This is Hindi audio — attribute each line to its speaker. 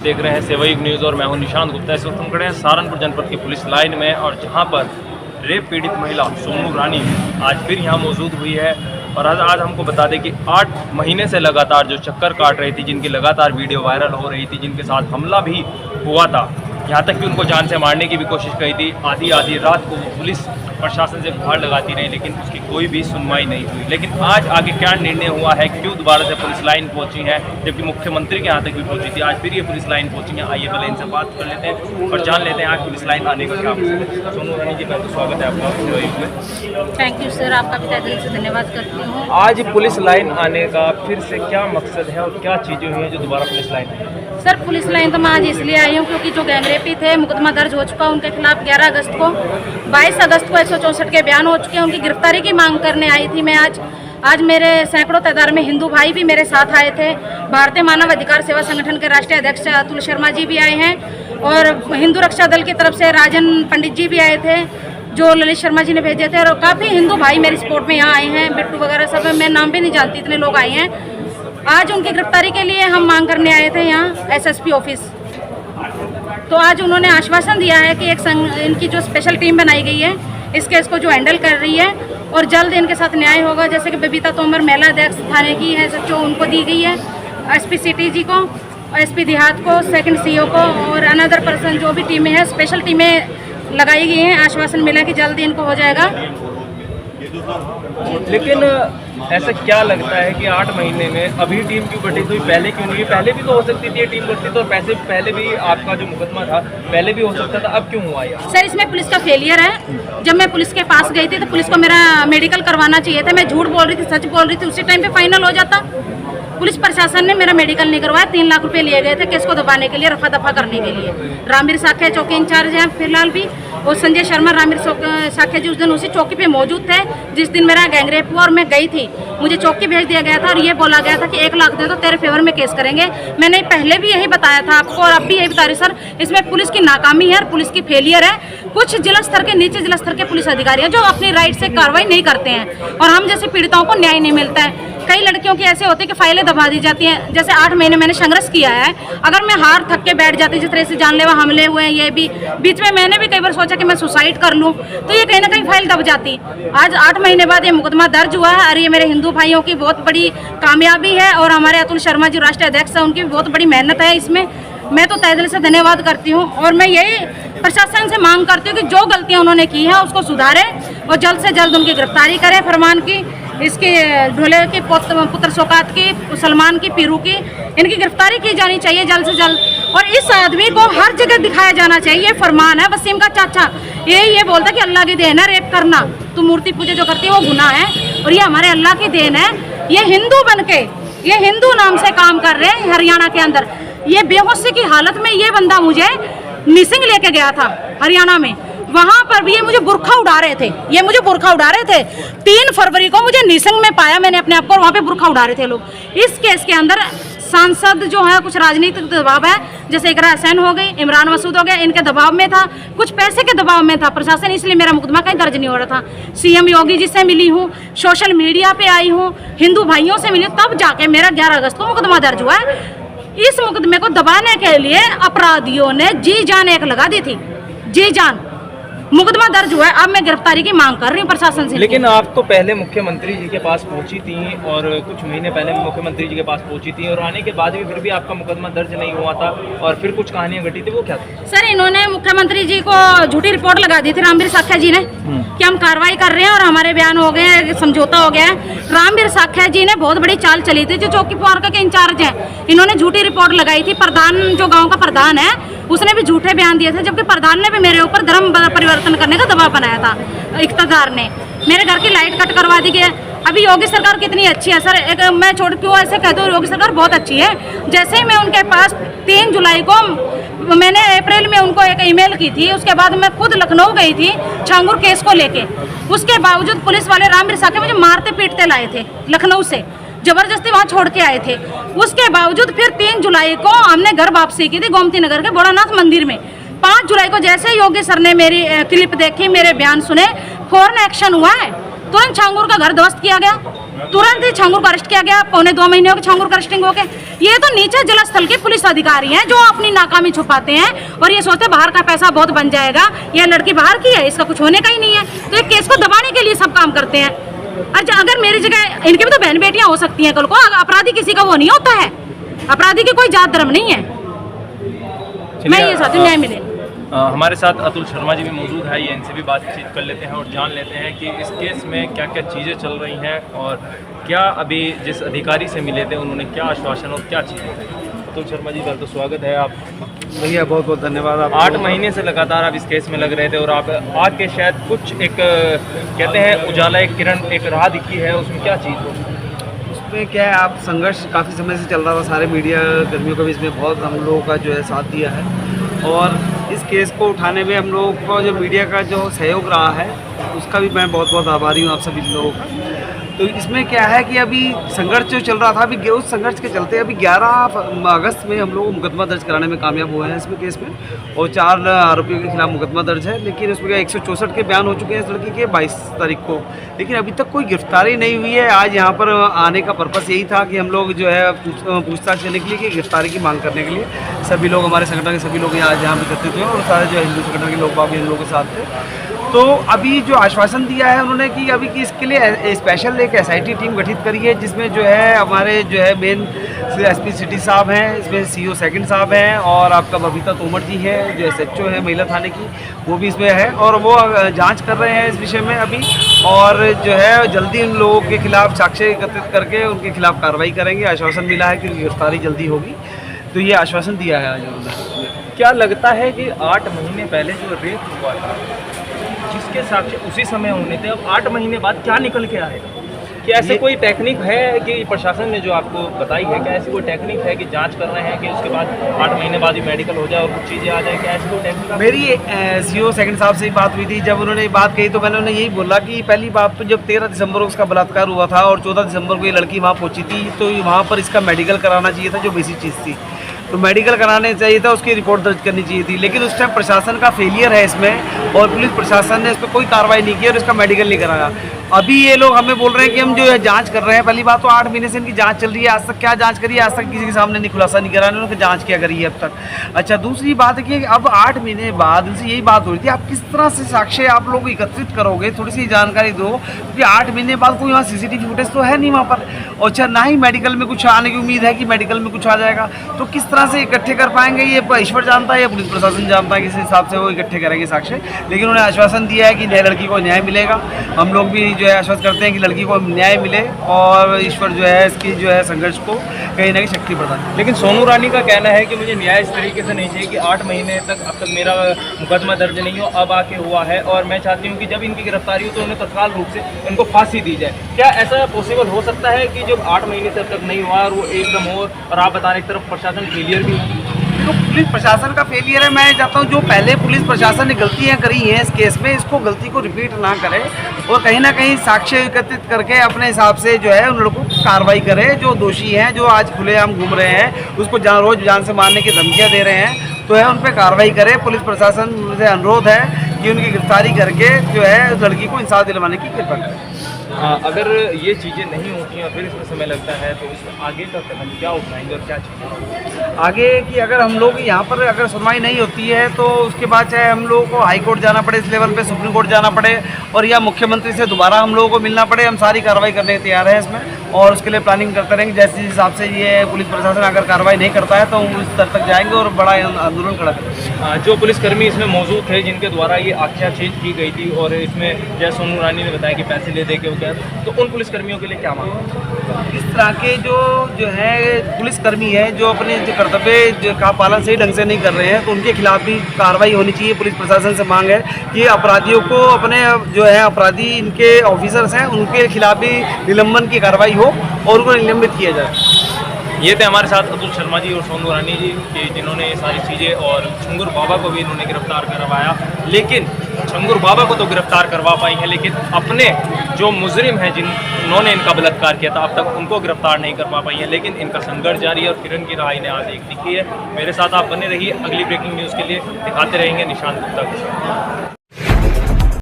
Speaker 1: देख रहे हैं सेवयुग न्यूज़ और मैं हूं निशांत गुप्ता। इस वक्त हम खड़े हैं सहारनपुर जनपद की पुलिस लाइन में और जहां पर रेप पीड़ित महिला सोनू रानी आज फिर यहां मौजूद हुई है। और आज हमको बता दें कि 8 महीने से लगातार जो चक्कर काट रही थी, जिनकी लगातार वीडियो वायरल हो रही थी, जिनके साथ हमला भी हुआ था, यहाँ तक कि उनको जान से मारने की भी कोशिश की थी। आधी रात को वो पुलिस प्रशासन से गुहार लगाती रही, लेकिन उसकी कोई भी सुनवाई नहीं हुई। लेकिन आज आगे क्या निर्णय हुआ है, क्यों दोबारा से पुलिस लाइन पहुंची है, जबकि मुख्यमंत्री के यहाँ तक भी पहुंची थी, आज फिर ये पुलिस लाइन पहुंची है। आइए पहले इनसे बात कर लेते हैं और जान लेते हैं आज पुलिस लाइन आने का क्या मकसद है। सोनू रानी जी, पहले स्वागत है आपका।
Speaker 2: थैंक यू सर, आपका भी तहे दिल से धन्यवाद करती हूँ।
Speaker 1: आज पुलिस लाइन आने का फिर से क्या मकसद है और क्या चीज़ें हुई हैं जो दोबारा पुलिस लाइन आई?
Speaker 2: सर पुलिस लाइन तो मैं आज इसलिए आई हूँ क्योंकि जो गैंगरेपी थे मुकदमा दर्ज हो चुका, उनके खिलाफ 11 अगस्त को 22 अगस्त को 164 के बयान हो चुके हैं। उनकी गिरफ्तारी की मांग करने आई थी मैं आज मेरे सैकड़ों तादाद में हिंदू भाई भी मेरे साथ आए थे। भारतीय मानव अधिकार सेवा संगठन के राष्ट्रीय अध्यक्ष अतुल शर्मा जी भी आए हैं और हिंदू रक्षा दल की तरफ से राजन पंडित जी भी आए थे, जो ललित शर्मा जी ने भेजे थे। और काफ़ी हिंदू भाई मेरी सपोर्ट में यहाँ आए हैं, बिट्टू वगैरह सब, मैं नाम भी नहीं जानती, इतने लोग आए हैं। आज उनकी गिरफ्तारी के लिए हम मांग करने आए थे यहाँ एसएसपी ऑफिस। तो आज उन्होंने आश्वासन दिया है कि इनकी जो स्पेशल टीम बनाई गई है इस केस को जो हैंडल कर रही है और जल्द इनके साथ न्याय होगा। जैसे कि बबीता तोमर महिला अध्यक्ष थाने की है जो उनको दी गई है, एसपी सिटी जी को, एसपी देहात को, सेकंड सीओ को और अनदर पर्सन जो भी टीमें हैं, स्पेशल टीमें लगाई गई हैं। आश्वासन मिला कि जल्द इनको हो जाएगा।
Speaker 1: लेकिन ऐसा क्या लगता है कि 8 महीने में अभी टीम क्यों गठित हुई, पहले क्यों नहीं? पहले भी तो हो सकती थी ये टीम गठित, और पहले भी आपका जो मुकदमा था पहले भी हो सकता था, अब क्यों हुआ यार?
Speaker 2: सर इसमें पुलिस का फेलियर है। जब मैं पुलिस के पास गई थी तो पुलिस को मेरा मेडिकल करवाना चाहिए था। मैं झूठ बोल रही थी, सच बोल रही थी, उसी टाइम पे फाइनल हो जाता। पुलिस प्रशासन ने मेरा मेडिकल नहीं करवाया। 3 लाख रुपए लिए गए थे केस को दबाने के लिए, रफा दफा करने के लिए। रामवीर साखे चौकी इंचार्ज हैं फिलहाल भी, और संजय शर्मा रामवीर साखे जी उस दिन उसी चौकी पे मौजूद थे जिस दिन मेरा गैंगरेप हुआ और मैं गई थी। मुझे चौकी भेज दिया गया था और ये बोला गया था कि 1 लाख दे तो तेरे फेवर में केस करेंगे। मैंने पहले भी यही बताया था आपको और अब भी यही बता रही सर, इसमें पुलिस की नाकामी है और पुलिस की फेलियर है। कुछ जिला स्तर के, नीचे जिला स्तर के पुलिस अधिकारी हैं जो अपनी राइट से कार्रवाई नहीं करते हैं और हम जैसे पीड़िताओं को न्याय नहीं मिलता है। कई लड़कियों की ऐसे होते हैं कि फाइलें दबा दी जाती हैं। जैसे 8 महीने मैंने संघर्ष किया है, अगर मैं हार थक के बैठ जाती, जिस तरह से जानलेवा हमले हुए हैं, ये भी बीच में मैंने भी कई बार सोचा कि मैं सुसाइड कर लूं, तो ये कहीं ना कहीं फाइल दब जाती। आज 8 महीने बाद ये मुकदमा दर्ज हुआ है और ये मेरे हिंदू भाइयों की बहुत बड़ी कामयाबी है और हमारे अतुल शर्मा जी राष्ट्रीय अध्यक्ष हैं, उनकी बहुत बड़ी मेहनत है इसमें। मैं तो तहे दिल से धन्यवाद करती हूँ और मैं यही प्रशासन से मांग करती हूँ कि जो गलतियाँ उन्होंने की हैं उसको सुधारें और जल्द से जल्द उनकी गिरफ्तारी करें। फरमान की, इसके ढोले के पुत्र शौकात की, सलमान की, पीरू की, इनकी गिरफ्तारी की जानी चाहिए जल्द से जल्द। और इस आदमी को हर जगह दिखाया जाना चाहिए। फरमान है वसीम का चाचा, ये बोलता कि अल्लाह की देन है रेप करना, तो मूर्ति पूजा जो करती है वो गुनाह है और ये हमारे अल्लाह की देन है। ये हिंदू बन के, ये हिंदू नाम से काम कर रहे हैं हरियाणा के अंदर। ये बेहोशी की हालत में ये बंदा मुझे मिसिंग लेके गया था हरियाणा में, वहां पर भी ये मुझे बुरखा उड़ा रहे थे। 3 फरवरी को मुझे निसंग में पाया मैंने अपने आप को, वहां पे बुरखा उड़ा रहे थे लोग। इस केस के अंदर सांसद जो है, कुछ राजनीतिक दबाव है, जैसे इकरा हुसैन हो गई, इमरान मसूद हो गया, इनके दबाव में था, कुछ पैसे के दबाव में था प्रशासन, इसलिए मेरा मुकदमा कहीं दर्ज नहीं हो रहा था। सीएम योगी जी से मिली हूँ, सोशल मीडिया पे आई हूँ, हिंदू भाइयों से मिली, तब जाके मेरा 11 अगस्त को मुकदमा दर्ज हुआ है। इस मुकदमे को दबाने के लिए अपराधियों ने जी जान एक लगा दी थी, जी जान। मुकदमा दर्ज हुआ है, अब मैं गिरफ्तारी की मांग कर रही हूँ प्रशासन से।
Speaker 1: लेकिन आप तो पहले मुख्यमंत्री जी के पास पहुंची थी और कुछ महीने पहले मुख्यमंत्री जी के पास पहुंची थी और आने के बाद भी फिर भी आपका मुकदमा दर्ज नहीं हुआ था और फिर कुछ कहानियां घटी थी, वो क्या था?
Speaker 2: सर इन्होंने मुख्यमंत्री जी को झूठी रिपोर्ट लगा दी थी रामवीर साखे जी ने कि हम कार्रवाई कर रहे हैं और हमारे बयान हो गए, समझौता हो गया है। रामवीर साखे जी ने बहुत बड़ी चाल चली थी, जो चौकी पार्क के इंचार्ज हैं, इन्होंने झूठी रिपोर्ट लगाई थी। प्रधान जो गाँव का प्रधान है उसने भी झूठे बयान दिए थे, जबकि प्रधान ने भी मेरे ऊपर धर्म परिवर्तन करने का दबाव बनाया था। इख्तियार ने मेरे घर की लाइट कट करवा दी गई। अभी योगी सरकार कितनी अच्छी है सर, एक मैं छोड़ क्यों ऐसे कहती हूँ, योगी सरकार बहुत अच्छी है। जैसे ही मैं उनके पास 3 जुलाई को, मैंने अप्रैल में उनको एक ईमेल की थी, उसके बाद मैं खुद लखनऊ गई थी छांगुर केस को लेके। उसके बावजूद पुलिस वाले रामवीर साखे मुझे मारते पीटते लाए थे लखनऊ से, जबरदस्ती वहाँ छोड़ के आए थे। उसके बावजूद फिर 3 जुलाई को हमने घर वापसी की थी गोमती नगर के भोलानाथ मंदिर में। 5 जुलाई को जैसे योगी सर ने मेरी क्लिप देखी, मेरे बयान सुने, फौरन एक्शन हुआ है। तुरंत छांगुर का घर ध्वस्त किया गया, तुरंत ही छांगुर को अरेस्ट किया गया। 1.25 महीने हो गए छांगुर का अरेस्टिंग हो गए। ये तो नीचे जिला स्थल के पुलिस पुलिस अधिकारी हैं जो अपनी नाकामी छुपाते हैं और ये सोचते बाहर का पैसा बहुत बन जाएगा, ये लड़की बाहर की है, इसका कुछ होने का ही नहीं है, तो ये केस को दबाने के लिए सब काम करते हैं। अगर मेरी जगह इनकी भी तो बहन बेटियां हो सकती हैं कल को, अपराधी किसी का वो नहीं होता है, अपराधी की कोई जात धर्म नहीं है। मैं ये चाहती हूँ न्याय मिले।
Speaker 1: हमारे साथ अतुल शर्मा जी भी मौजूद है, ये इनसे भी बातचीत कर लेते हैं और जान लेते हैं कि इस केस में क्या क्या चीज़ें चल रही हैं और क्या अभी जिस अधिकारी से मिले थे उन्होंने क्या आश्वासन और क्या चीज़ें थे। अतुल शर्मा जी का तो स्वागत है। आप
Speaker 3: भैया बहुत बहुत धन्यवाद। आप
Speaker 1: 8 महीने से लगातार आप इस केस में लग रहे थे और आप आके शायद कुछ एक कहते हैं उजाला, एक किरण, एक राह दिखी है, उसमें क्या चीज़ हो?
Speaker 3: उसमें क्या है, आप संघर्ष काफ़ी समय से चल रहा था, सारे मीडिया कर्मियों का भी इसमें बहुत हम लोगों का जो है साथ दिया है और इस केस को उठाने में हम लोगों को जो मीडिया का जो सहयोग रहा है उसका भी मैं बहुत बहुत आभारी हूँ आप सभी लोगों का। तो इसमें क्या है कि अभी संघर्ष जो चल रहा था, अभी उस संघर्ष के चलते अभी 11 अगस्त में हम लोग मुकदमा दर्ज कराने में कामयाब हुए हैं इसमें केस में और 4 आरोपियों के खिलाफ मुकदमा दर्ज है। लेकिन उसमें 164 के बयान हो चुके हैं इस लड़की के 22 तारीख को, लेकिन अभी तक कोई गिरफ्तारी नहीं हुई है। आज यहाँ पर आने का पर्पस यही था कि हम लोग जो है पूछताछ करने के लिए कि गिरफ्तारी की मांग करने के लिए सभी लोग, हमारे संगठन के सभी लोग यहाँ पे एकत्रित हुए और सारे जो हिंदू संगठन के लोग बाग इन लोगों के साथ थे। तो अभी जो आश्वासन दिया है उन्होंने कि अभी कि इसके लिए स्पेशल एक SIT टीम गठित करी है जिसमें जो है हमारे जो है मेन SP सिटी साहब हैं, इसमें CO सेकंड साहब हैं और आपका बबीता तोमर जी है जो SHO है महिला थाने की, वो भी इसमें है और वो जांच कर रहे हैं इस विषय में अभी और जो है जल्दी उन लोगों के खिलाफ साक्ष्य एकत्रित करके उनके खिलाफ कार्रवाई करेंगे। आश्वासन मिला है कि गिरफ्तारी जल्दी होगी, तो ये आश्वासन दिया है आज उन्होंने।
Speaker 1: क्या लगता है कि 8 महीने पहले जो रेप हुआ था जिसके साक्ष्य उसी समय होने थे, अब 8 महीने बाद क्या निकल के आएगा? कि ऐसे कोई टेक्निक है कि प्रशासन ने जो आपको बताई है, क्या ऐसी कोई टेक्निक है कि जांच कर रहे हैं कि उसके बाद 8 महीने बाद ही मेडिकल हो जाए और कुछ चीज़ें आ जाए, क्या ऐसी कोई टेक्निक?
Speaker 3: मेरी CO सेकंड साहब से ही बात हुई थी, जब उन्होंने ये बात कही तो मैंने उन्हें यही बोला कि पहली बात तो जब 13 दिसंबर को उसका बलात्कार हुआ था और 14 दिसंबर को ये लड़की वहाँ पहुँची थी तो वहाँ पर इसका मेडिकल कराना चाहिए था, जो बेसिक चीज़ थी, तो मेडिकल कराने चाहिए था, उसकी रिपोर्ट दर्ज करनी चाहिए थी। लेकिन उस टाइम प्रशासन का फेलियर है इसमें और पुलिस प्रशासन ने इस पर कोई कार्रवाई नहीं की और इसका मेडिकल नहीं कराया। अभी ये लोग हमें बोल रहे हैं कि हम जो है जांच कर रहे हैं। पहली बात तो 8 महीने से इनकी जांच चल रही है, आज तक क्या जांच करी है? आज तक किसी के सामने नहीं, खुलासा नहीं करा उन्होंने, जांच क्या करी है अब तक। अच्छा, दूसरी बात है कि अब 8 महीने बाद उनसे यही बात हो रही थी, आप किस तरह से साक्ष्य आप लोग एकत्रित करोगे, थोड़ी सी जानकारी दो, क्योंकि 8 महीने बाद कोई वहाँ CCTV फुटेज तो है नहीं वहाँ पर, और अच्छा ना ही मेडिकल में कुछ आने की उम्मीद है कि मेडिकल में कुछ आ जाएगा, तो किस तरह से इकट्ठे कर पाएंगे ये ईश्वर जानता है या पुलिस प्रशासन जानता है किस हिसाब से वो इकट्ठे करेंगे साक्ष्य। लेकिन उन्होंने आश्वासन दिया है कि लड़की को न्याय मिलेगा। हम लोग भी जो है आश्वस्त करते हैं कि लड़की को न्याय मिले और ईश्वर जो है इसकी जो है संघर्ष को कहीं ना कहीं शक्ति प्रदान करे।
Speaker 1: लेकिन सोनू रानी का कहना है कि मुझे न्याय इस तरीके से नहीं चाहिए कि 8 महीने तक अब तक मेरा मुकदमा दर्ज नहीं हो, अब आके हुआ है और मैं चाहती हूँ कि जब इनकी गिरफ्तारी हो तो उन्हें तत्काल रूप से इनको फांसी दी जाए। क्या ऐसा पॉसिबल हो सकता है कि जब 8 महीने से अब तक नहीं हुआ और वो एकदम हो, और आप बता रहे एक तरफ प्रशासन फेलियर भी हो?
Speaker 3: तो पुलिस प्रशासन का फेलियर है। मैं चाहता हूँ जो पहले पुलिस प्रशासन ने गलतियाँ करी हैं इस केस में, इसको गलती को रिपीट ना करे और कहीं ना कहीं साक्ष्य एकत्रित करके अपने हिसाब से जो है उन लोगों को कार्रवाई करे। जो दोषी हैं, जो आज खुलेआम घूम रहे हैं, उसको रोज जान से मारने की धमकियाँ दे रहे हैं, तो है उन पर कार्रवाई करे। पुलिस प्रशासन से अनुरोध है कि उनकी गिरफ्तारी करके जो है उस लड़की को इंसाफ दिलवाने की कृपा करें।
Speaker 1: अगर ये चीज़ें नहीं होती हैं फिर इसमें समय लगता है, तो इसमें आगे का कदम क्या उठाएंगे और क्या चीज़ें
Speaker 3: आगे कि अगर हम लोग यहाँ पर अगर सुनवाई नहीं होती है तो उसके बाद चाहे हम लोगों को हाई कोर्ट जाना पड़े, इस लेवल पे सुप्रीम कोर्ट जाना पड़े और या मुख्यमंत्री से दोबारा हम लोगों को मिलना पड़े, हम सारी कार्रवाई करने के तैयार हैं इसमें और उसके लिए प्लानिंग करते रहेंगे। जैसे हिसाब से ये पुलिस प्रशासन अगर कार्रवाई नहीं करता है तो हम उस स्तर तक जाएंगे और बड़ा आंदोलन खड़ा करेंगे।
Speaker 1: जो पुलिसकर्मी इसमें मौजूद थे जिनके द्वारा ये आख्याचीज की गई थी और इसमें जैसे सोनू रानी ने बताया कि पैसे ले दे के वो क्या, तो उन पुलिसकर्मियों के लिए क्या मांग?
Speaker 3: इस तरह के जो है पुलिसकर्मी है जो अपने जो कर्तव्य का पालन सही ढंग से नहीं कर रहे हैं तो उनके खिलाफ भी कार्रवाई होनी चाहिए। पुलिस प्रशासन से मांग है कि अपराधियों को अपने जो है अपराधी इनके ऑफिसर्स हैं उनके खिलाफ भी निलंबन की कार्रवाई हो और उनको निलंबित किया जाए।
Speaker 1: ये थे हमारे साथ अतुल शर्मा जी और सोनू रानी जी कि जिन्होंने ये सारी चीज़ें, और छंगुर बाबा को भी इन्होंने गिरफ्तार करवाया। लेकिन छंगुर बाबा को तो गिरफ्तार करवा पाई हैं, लेकिन अपने जो मुजरिम हैं जिन्होंने इनका बलात्कार किया था अब तक उनको गिरफ्तार नहीं कर पाई हैं। लेकिन इनका संघर्ष जारी है और किरण की राह इन्हें आज एक दिखी है। मेरे साथ आप बने रहिए, अगली ब्रेकिंग न्यूज़ के लिए दिखाते रहेंगे निशान गुप्ता के साथ।